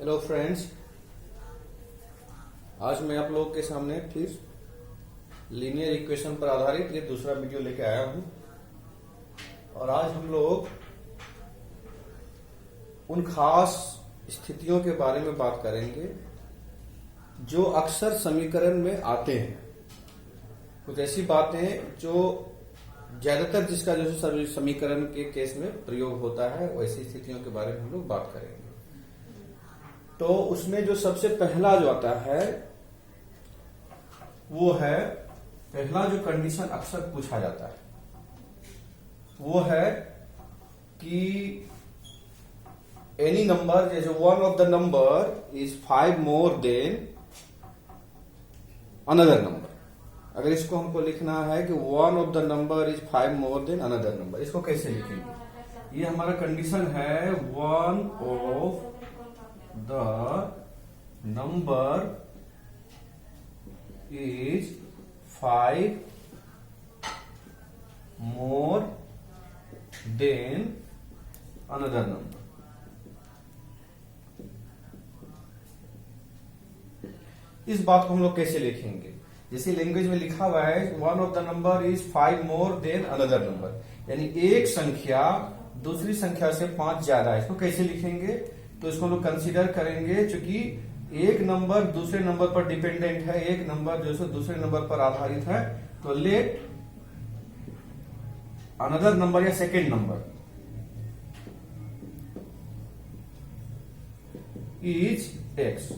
Hello friends, आज मैं आप लोगों के सामने फिर लीनियर इक्वेशन पर आधारित ये दूसरा वीडियो लेके आया हूं। और आज हम लोग उन खास स्थितियों के बारे में बात करेंगे जो अक्सर समीकरण में आते हैं। कुछ ऐसी बातें जो ज्यादातर जिसका जो समीकरण के केस में प्रयोग होता है, वैसी स्थितियों के बारे में हम लोग बात करेंगे। तो उसमें जो सबसे पहला जो आता है वो है, पहला जो कंडीशन अक्सर पूछा जाता है वो है कि एनी नंबर, जैसे one of the number is 5 more than another number. अगर इसको हमको लिखना है कि one of the number is 5 more than another number, इसको कैसे लिखेंगे? ये हमारा कंडीशन है, one of the number is 5 more than another number। इस बात को हम लोग कैसे लिखेंगे? जैसे लैंग्वेज में लिखा हुआ है one of the number is 5 more than another number, यानी एक संख्या दूसरी संख्या से 5 ज्यादा है। इसको कैसे लिखेंगे? तो इसको लोग कंसीडर करेंगे, क्योंकि एक नंबर दूसरे नंबर पर डिपेंडेंट है, एक नंबर जो है दूसरे नंबर पर आधारित है। तो लेट अनदर नंबर या second number is x,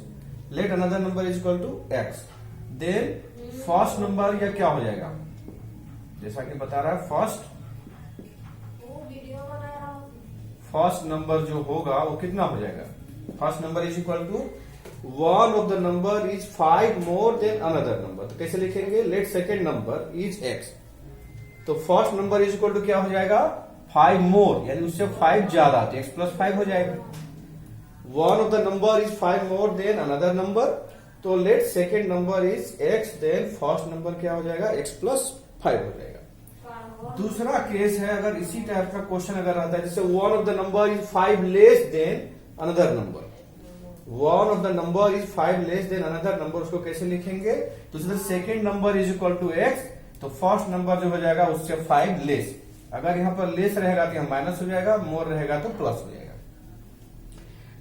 let another number is equal to x, then first number या क्या हो जाएगा, जैसा कि बता रहा है फर्स्ट नंबर जो होगा वो कितना हो जाएगा? First number is equal to one of the number is 5 more than another number. तो कैसे लिखेंगे? Let second number is x, तो first number is equal to क्या हो जाएगा? 5 मोर, यानी उससे 5 ज्यादा, तो एक्स प्लस 5 हो जाएगा। One of the number is 5 more than another number, तो let second number is x, then first number क्या हो जाएगा? एक्स प्लस 5 हो जाएगा। दूसरा केस है, अगर इसी टाइप का क्वेश्चन अगर आता है, जैसे one of the number is 5 less than another number, one of the number is 5 less than another number, उसको कैसे लिखेंगे? तो second number is equal to x, तो फर्स्ट नंबर जो हो जाएगा उससे 5 लेस। अगर यहां पर लेस रहेगा तो यहां माइनस हो जाएगा, मोर रहेगा तो प्लस हो जाएगा।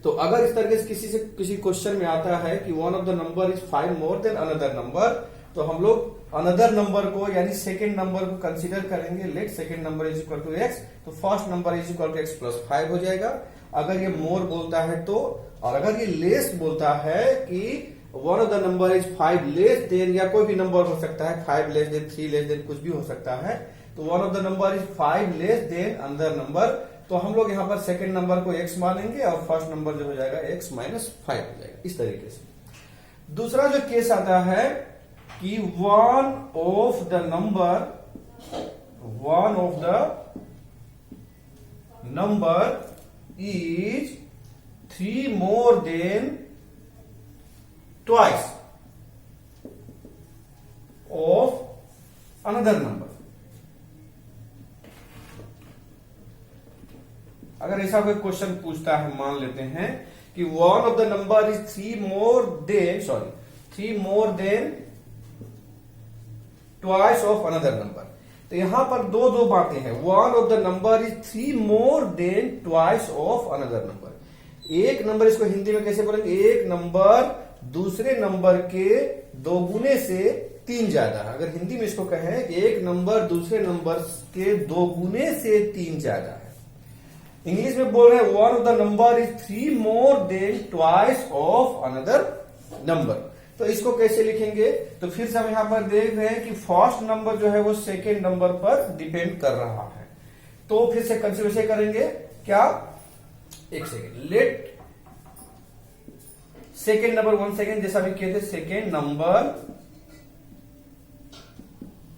तो अगर इस तरीके से किसी क्वेश्चन में आता है कि one of the number is 5 more than another number, तो हम लोग अनदर नंबर को यानी सेकेंड नंबर को कंसीडर करेंगे, let second number is equal to x, तो first number is equal to x plus 5 हो जाएगा। अगर ये मोर बोलता है तो, और अगर ये लेस बोलता है कि one of the number is 5 less then, या कोई भी नंबर हो सकता है, 5 लेस देन, 3 लेस देन, कुछ भी हो सकता है, तो one of the number is 5 less than another number, तो हम लोग यहां पर सेकेंड नंबर को एक्स मानेंगे और फर्स्ट नंबर जो हो जाएगा एक्स माइनस 5 हो जाएगा। इस तरीके से दूसरा जो केस आता है कि one of the number is 3 more than twice of another number. अगर ऐसा कोई क्वेश्चन पूछता है, मान लेते हैं कि one of the number is 3 more than twice of another number, तो यहां पर दो बातें हैं। One of the number is 3 more than twice of another number. एक नंबर, इसको हिंदी में कैसे बोलेंगे? एक नंबर दूसरे नंबर के 2 गुने से 3 ज्यादा। अगर हिंदी में इसको कहें, एक नंबर दूसरे नंबर के 2 गुने से 3 ज्यादा है। इंग्लिश में बोल रहे हैं one of the number is 3 more than twice of another number. तो इसको कैसे लिखेंगे? तो फिर से हम यहां पर देख रहे हैं कि फर्स्ट नंबर जो है वो सेकेंड नंबर पर डिपेंड कर रहा है, तो फिर से कंसीडर करेंगे क्या? एक second, let second number, 1 second, जैसा भी कहते, second number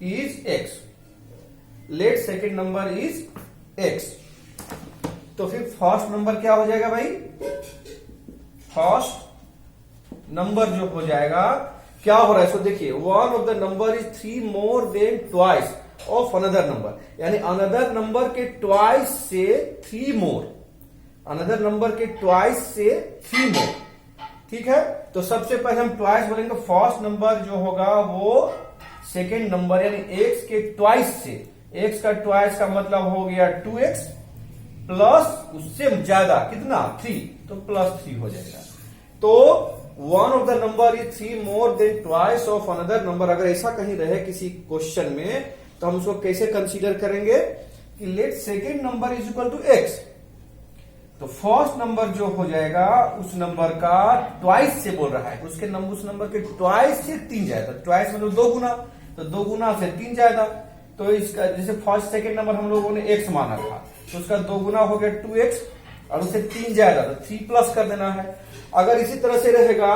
is x, let second number is x, तो फिर फर्स्ट नंबर क्या हो जाएगा भाई? फर्स्ट नंबर जो हो जाएगा, क्या हो रहा है इसको देखिए, one of the number is 3 more than twice of another number, यानी अनदर नंबर के ट्वाइस से 3 मोर, अनदर नंबर के ट्वाइस से 3 मोर, ठीक है, तो सबसे पहले हम ट्वाइस बोलेंगे। फर्स्ट नंबर जो होगा वो सेकेंड नंबर यानी एक्स के ट्वाइस से, एक्स का ट्वाइस का मतलब हो गया 2x प्लस उससे ज्यादा कितना 3, तो +3 हो जाएगा। तो one of the number is 3 more than twice of another number. अगर ऐसा कहीं रहे किसी क्वेश्चन में तो हम उसको कैसे कंसीडर करेंगे कि let second number is equal to x, तो फर्स्ट नंबर जो हो जाएगा उस नंबर का ट्वाइस से बोल रहा है, उसके नंबर उस नंबर के ट्वाइस से 3 जाएगा। ट्वाइस मतलब 2 गुना, तो 2 गुना से 3 जाएगा। तो इसका जैसे फर्स्ट सेकेंड नंबर हम लोगों ने x माना था, तो उसका 2 गुना हो गया 2x और उसे 3 जाएगा तो 3 प्लस कर देना है। अगर इसी तरह से रहेगा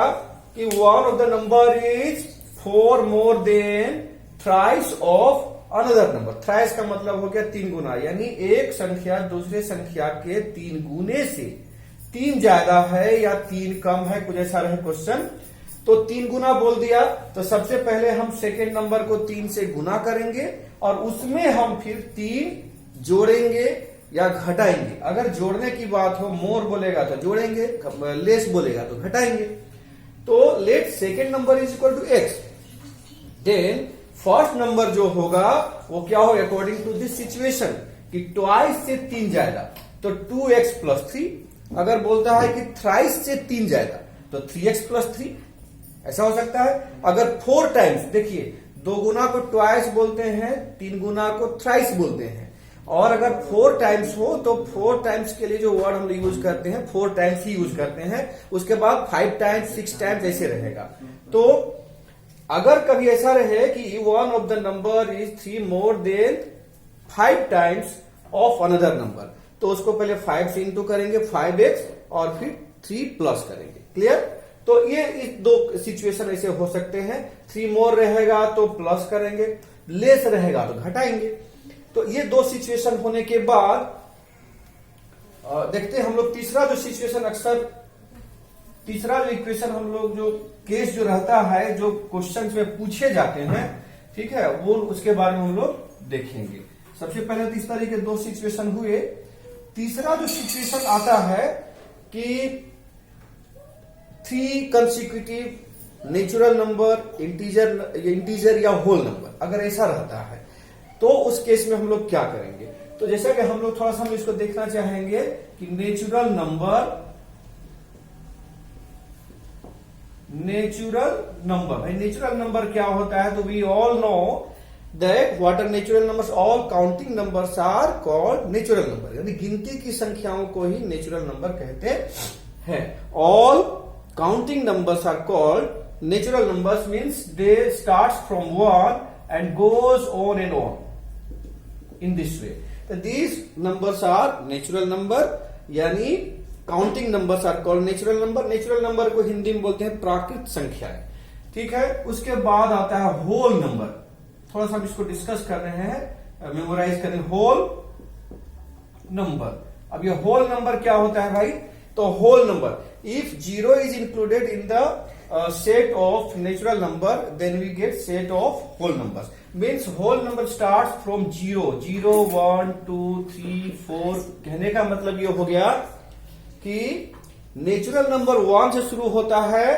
कि one of the number is 4 more than thrice of another number. Thrice का मतलब हो गया 3 गुना, यानी एक संख्या दूसरे संख्या के 3 गुने से 3 ज्यादा है या 3 कम है, कुछ ऐसा रहे क्वेश्चन, तो 3 गुना बोल दिया। तो सबसे पहले हम सेकेंड नंबर को 3 से गुना करेंगे और उसमें हम फिर 3 जोड़ेंगे या घटाएंगे। अगर जोड़ने की बात हो, मोर बोलेगा तो जोड़ेंगे, लेस बोलेगा तो घटाएंगे। तो let second number is equal to x, then first number जो होगा वो क्या हो, अकॉर्डिंग टू दिस सिचुएशन कि ट्वाइस से 3 जाएगा तो 2x प्लस 3। अगर बोलता है कि थ्राइस से 3 जाएगा तो 3x प्लस 3, ऐसा हो सकता है। अगर 4 टाइम्स, देखिए 2 गुना को ट्वाइस बोलते हैं, 3 गुना को थ्राइस बोलते हैं, और अगर 4 टाइम्स हो तो 4 टाइम्स के लिए जो वर्ड हम यूज करते हैं 4 टाइम्स ही यूज करते हैं, उसके बाद 5 टाइम्स 6 टाइम्स ऐसे रहेगा। तो अगर कभी ऐसा रहे कि one of the number is 3 more than 5 times of another number, तो उसको पहले 5 से इंटू करेंगे 5x और फिर 3 प्लस करेंगे। क्लियर? तो ये इस 2 सिचुएशन ऐसे हो सकते हैं। 3 मोर रहेगा तो प्लस करेंगे, लेस रहेगा तो घटाएंगे। तो ये 2 सिचुएशन होने के बाद देखते हैं हम लोग तीसरा जो सिचुएशन, अक्सर तीसरा जो इक्वेशन हम लोग जो केस जो रहता है जो क्वेश्चन में पूछे जाते हैं, ठीक है, वो उसके बारे में हम लोग देखेंगे। सबसे पहले तो इस तरह के 2 सिचुएशन हुए। तीसरा जो सिचुएशन आता है कि 3 कंसेक्यूटिव नेचुरल नंबर, इंटीजर या होल नंबर, अगर ऐसा रहता है तो उस केस में हम लोग क्या करेंगे। तो जैसा कि हम लोग थोड़ा सा हम इसको देखना चाहेंगे कि नेचुरल नंबर भाई नेचुरल नंबर क्या होता है, तो we all know that what are natural numbers, all counting numbers are called natural number, यानी गिनती की संख्याओं को ही नेचुरल नंबर कहते हैं। All counting numbers are called natural numbers, means they start from 1 and goes on and on in this way. So these numbers are natural number, यानी counting numbers are called natural number. Natural number को हिंदी में बोलते हैं प्राकृत संख्याएं, ठीक है। उसके बाद आता है होल नंबर। थोड़ा सा हम इसको डिस्कस कर रहे हैं, मेमोराइज करें। होल नंबर, अब ये होल नंबर क्या होता है भाई, तो whole number if 0 is included in the set of natural number, then we get set of whole numbers. Means whole number starts from 0, 0, 1, 2, 3, 4। कहने का मतलब ये हो गया कि नेचुरल नंबर 1 से शुरू होता है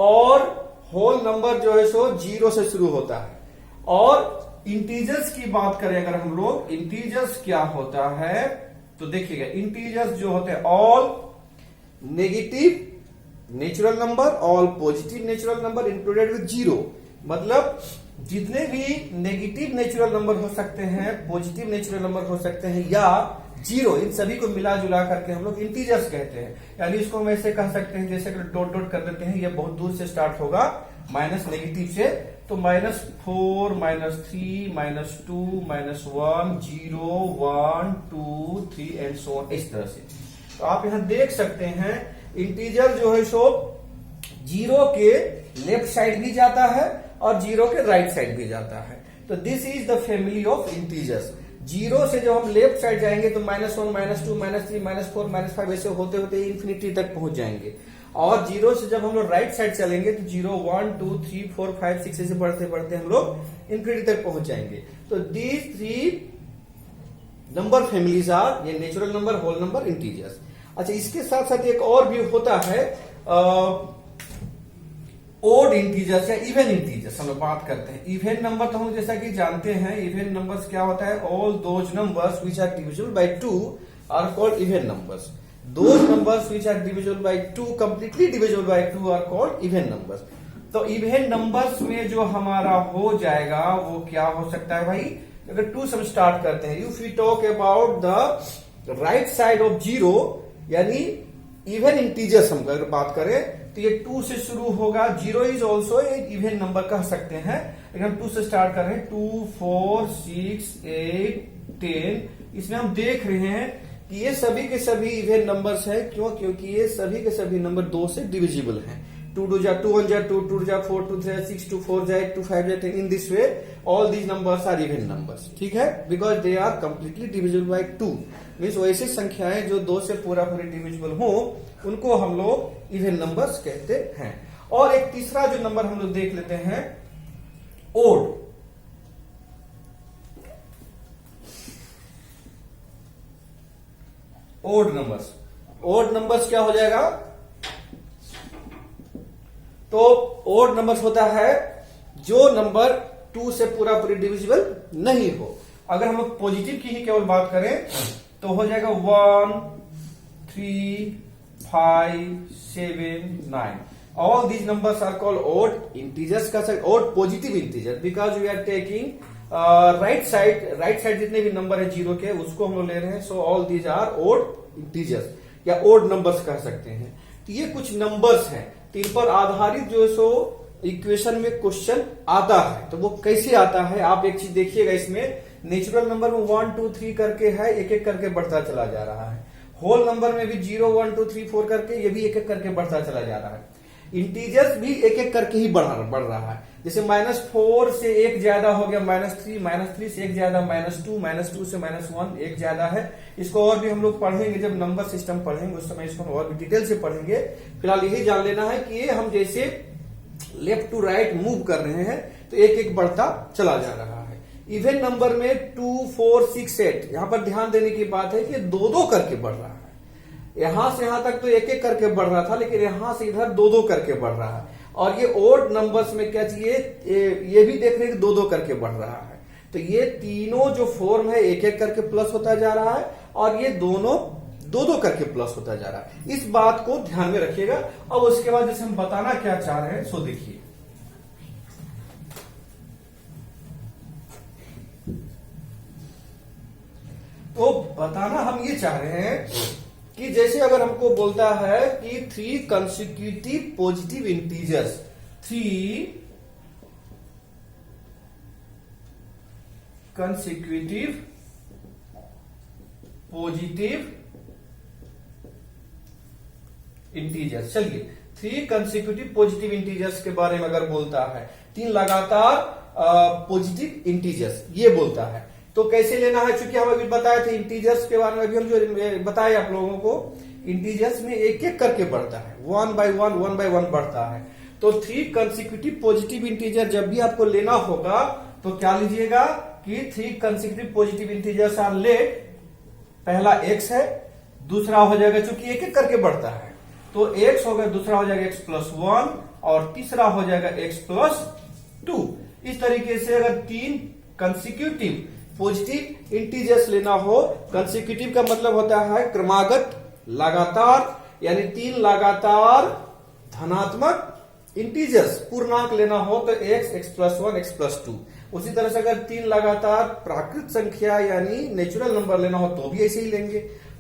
और होल नंबर जो है सो 0 से शुरू होता है। और इंटीजर्स की बात करें अगर हम लोग, इंटीजर्स क्या होता है तो देखिएगा, इंटीजर्स जो होते हैं all negative natural number, all positive natural number included with 0, मतलब जितने भी नेगेटिव नेचुरल नंबर हो सकते हैं, पॉजिटिव नेचुरल नंबर हो सकते हैं या 0, इन सभी को मिला जुला करके हम लोग इंटीजर्स कहते हैं। यानी इसको हम ऐसे कह सकते हैं, जैसे कि डॉट डॉट कर देते हैं, ये बहुत दूर से स्टार्ट होगा माइनस नेगेटिव से, तो -4, -3, -2, -1, 0, 1, 2, 3 एंड सो ऑन, इस तरह से। तो आप यहां देख सकते हैं इंटीजर जो है सो 0 के लेफ्ट साइड भी जाता है और 0 के राइट साइड भी जाता है। तो this is the family of integers. 0 से जब हम लेफ्ट साइड जाएंगे तो -1, -2, -3, -4, -5 ऐसे होते होते इंफिनिटी तक पहुंच जाएंगे। और 0 से जब हम लोग राइट साइड चलेंगे तो 0, 1, 2, 3, 4, 5, 6 ऐसे बढ़ते बढ़ते हम लोग इंफिनिटी तक पहुंच जाएंगे। तो दीज 3 नंबर फैमिलीज आर ये natural number, whole number, integers. अच्छा, इसके साथ साथ एक और भी होता है ओड इंटीजर्स या इवन इंटीजर्स हम लोग बात करते हैं। इवन नंबर तो हम जैसा कि जानते हैं, इवन नंबर्स क्या होता है, all those numbers which are divisible by 2 are called even numbers. Those numbers which are divisible by 2, completely divisible by 2 are called even numbers. तो इवन नंबर्स में जो हमारा हो जाएगा वो क्या हो सकता है भाई, अगर 2 से हम स्टार्ट करते हैं, if we talk about the right side of 0 यानी इवन इंटीजर्स हम अगर बात करें तो ये 2 से शुरू होगा। 0 इज ऑल्सो एक इवन नंबर कह सकते हैं, लेकिन हम 2 से स्टार्ट कर रहे हैं। 2, 4, 6, 8, 10। इसमें हम देख रहे हैं कि ये सभी के सभी इवन नंबर्स हैं। क्यों? क्योंकि ये सभी के सभी नंबर 2 से डिविजिबल हैं। 2 2 जा 2 1 जा 2 2 जा 4 2 3 6 2 4 जा 8 2 5 जा 10। In this way all these numbers are even numbers, ठीक है, because they are completely divisible by 2। Means वैसी संख्याएं जो 2 से पूरा पूरी डिविजिबल हो उनको हम लोग इवन नंबर्स कहते हैं। और एक तीसरा जो नंबर हम लोग देख लेते हैं, odd. Odd numbers. Odd numbers क्या हो जाएगा, तो ओड नंबर्स होता है जो नंबर 2 से पूरा पूरी डिविजिबल नहीं हो। अगर हम लोग पॉजिटिव की ही केवल बात करें तो हो जाएगा 1 3 5 7 9। All these numbers are called odd integers का साइड, odd positive integer, because we are taking right side जितने भी नंबर है 0 के उसको हम लोग ले रहे हैं। So all these are odd integers या ओड नंबर्स कह सकते हैं। तो ये कुछ नंबर्स हैं, तो इन पर आधारित जो सो इक्वेशन में क्वेश्चन आता है। तो वो कैसे आता है, आप एक चीज देखिएगा, इसमें नेचुरल नंबर में 1 2 3 करके है, एक एक करके बढ़ता चला जा रहा है। होल नंबर में भी 0 1 2 3 4 करके ये भी एक एक करके बढ़ता चला जा रहा है। इंटीजर्स भी एक एक करके ही बढ़ रहा है। जैसे -4 से 1 ज्यादा हो गया -3 से 1 ज्यादा -2 -2 से -1 1 ज्यादा है। इसको और भी हम लोग पढ़ेंगे, जब नंबर सिस्टम पढ़ेंगे उस समय इसको और भी डिटेल से पढ़ेंगे। फिलहाल यही जान लेना है कि ये हम जैसे लेफ्ट टू राइट मूव कर रहे हैं तो एक एक बढ़ता चला जा रहा है। इवन नंबर में 2 4 6 8, यहां पर ध्यान देने की बात है कि 2 करके बढ़ रहा है। यहां से यहां तक तो एक एक करके बढ़ रहा था, लेकिन यहां से इधर 2 करके बढ़ रहा है। और ये ओड नंबर्स में क्या चाहिए, ये भी देख रहे हैं कि 2 करके बढ़ रहा है। तो ये तीनों जो फॉर्म है एक एक करके प्लस होता जा रहा है, और ये दोनों 2 करके प्लस होता जा रहा है। इस बात को ध्यान में रखिएगा। अब उसके बाद जैसे हम बताना क्या चाह रहे हैं सो देखिए। तो बताना हम ये चाह रहे हैं कि जैसे अगर हमको बोलता है कि 3 consecutive positive integers, 3 consecutive positive integers. चलिए 3 कंसेक्यूटिव पॉजिटिव इंटीजर्स के बारे में अगर बोलता है, 3 लगातार पॉजिटिव इंटीजर्स ये बोलता है, तो कैसे लेना है। चूंकि हम अभी बताए थे इंटीजर्स के बारे में, अभी हम जो बताए आप लोगों को, इंटीजर्स में एक एक करके बढ़ता है, 1 by 1 बढ़ता है। तो 3 कंसेक्यूटिव पॉजिटिव इंटीजर जब भी आपको लेना होगा तो क्या लीजिएगा कि 3 consecutive positive integers are let. पहला x है, दूसरा हो जाएगा, चूंकि एक एक करके बढ़ता है तो x हो गया, दूसरा हो जाएगा x+1 और तीसरा हो जाएगा x+2। इस तरीके से अगर 3 कंसेक्यूटिव पॉजिटिव इंटीजर्स लेना हो, कंसेक्यूटिव का मतलब होता है क्रमागत, लगातार, यानी 3 लगातार धनात्मक इंटीजर्स पूर्णांक लेना हो तो x, x+1, x+2। उसी तरह से अगर 3 लगातार प्राकृत संख्या यानी नेचुरल नंबर लेना हो तो भी ऐसे ही लेंगे,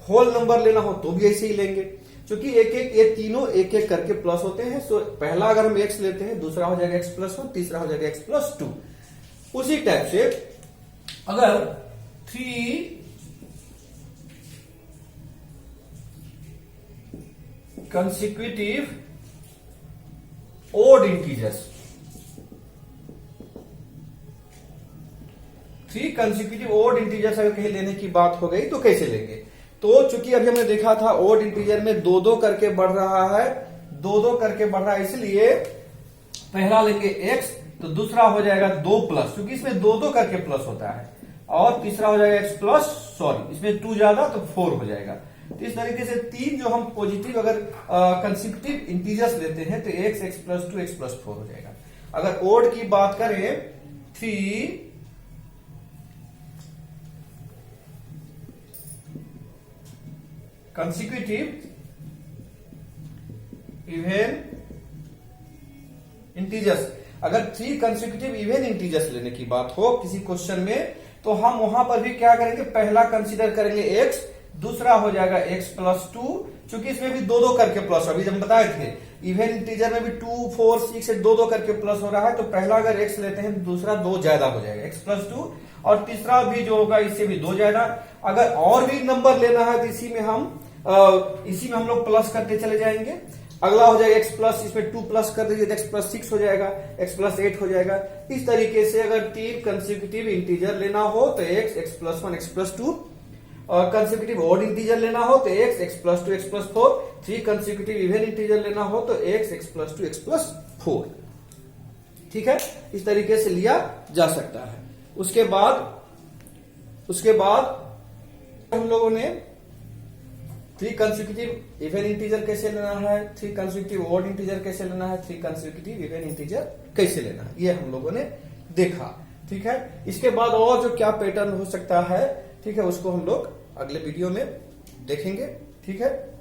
होल नंबर लेना हो तो भी ऐसे ही लेंगे, क्योंकि ये तीनों एक एक करके प्लस होते हैं। सो पहला अगर हम x लेते हैं, दूसरा हो जाएगा x+1, तीसरा हो जाएगा x+2। उसी टाइप से अगर 3 consecutive odd integers, 3 consecutive odd integers अगर कहीं लेने की बात हो गई तो कैसे लेंगे। तो चूंकि अभी हमने देखा था ओड इंटीजर में 2 करके बढ़ रहा है, 2 करके बढ़ रहा है, इसलिए पहला लेंगे x, तो दूसरा हो जाएगा 2+, क्योंकि इसमें 2 करके प्लस होता है, और तीसरा हो जाएगा x+, इसमें 2 ज्यादा तो 4 हो जाएगा। तो इस तरीके से तीन जो हम पॉजिटिव अगर कंसेक्यूटिव इंटीजर्स लेते हैं तो x, x+2, x+4 हो जाएगा। अगर ओड की बात करें 3 कंसेक्यूटिव इवन इंटीजर्स, अगर 3 कंसेक्यूटिव इवन इंटीजर्स लेने की बात हो किसी क्वेश्चन में, तो हम वहां पर भी क्या करेंगे, पहला कंसीडर करेंगे x, दूसरा हो जाएगा x+2, क्योंकि इसमें भी दो दो करके प्लस, अभी जब बताए थे इवन इंटीजर में भी 2, 4, 6 से दो दो करके प्लस हो रहा है, तो पहला अगर x लेते हैं तो दूसरा 2 ज्यादा हो जाएगा x+2, और तीसरा भी जो होगा इससे भी 2 ज्यादा। अगर और भी नंबर लेना है तो इसी में हम लोग प्लस करते चले जाएंगे। अगला हो जाएगा x+, इसमें 2 प्लस कर दीजिए तो x+6 हो जाएगा, x+8 हो जाएगा। इस तरीके से अगर 3 कंसेक्यूटिव इंटीजर लेना हो तो x, x+1, x+2, और कंसेक्यूटिव ऑड इंटीजर लेना हो तो x, x+2, x+4, 3 consecutive even integer लेना हो तो x, x+2, x+4। ठीक है, इस तरीके से लिया जा सकता है। उसके बाद हम लोगों ने 3 कंसेक्यूटिव इवन इंटीजर कैसे लेना है, 3 कंसेक्यूटिव ऑड इंटीजर कैसे लेना है, 3 कंसेक्यूटिव इवन इंटीजर कैसे लेना है, ये हम लोगों ने देखा। ठीक है, इसके बाद और जो क्या पैटर्न हो सकता है, ठीक है, उसको हम लोग अगले वीडियो में देखेंगे। ठीक है।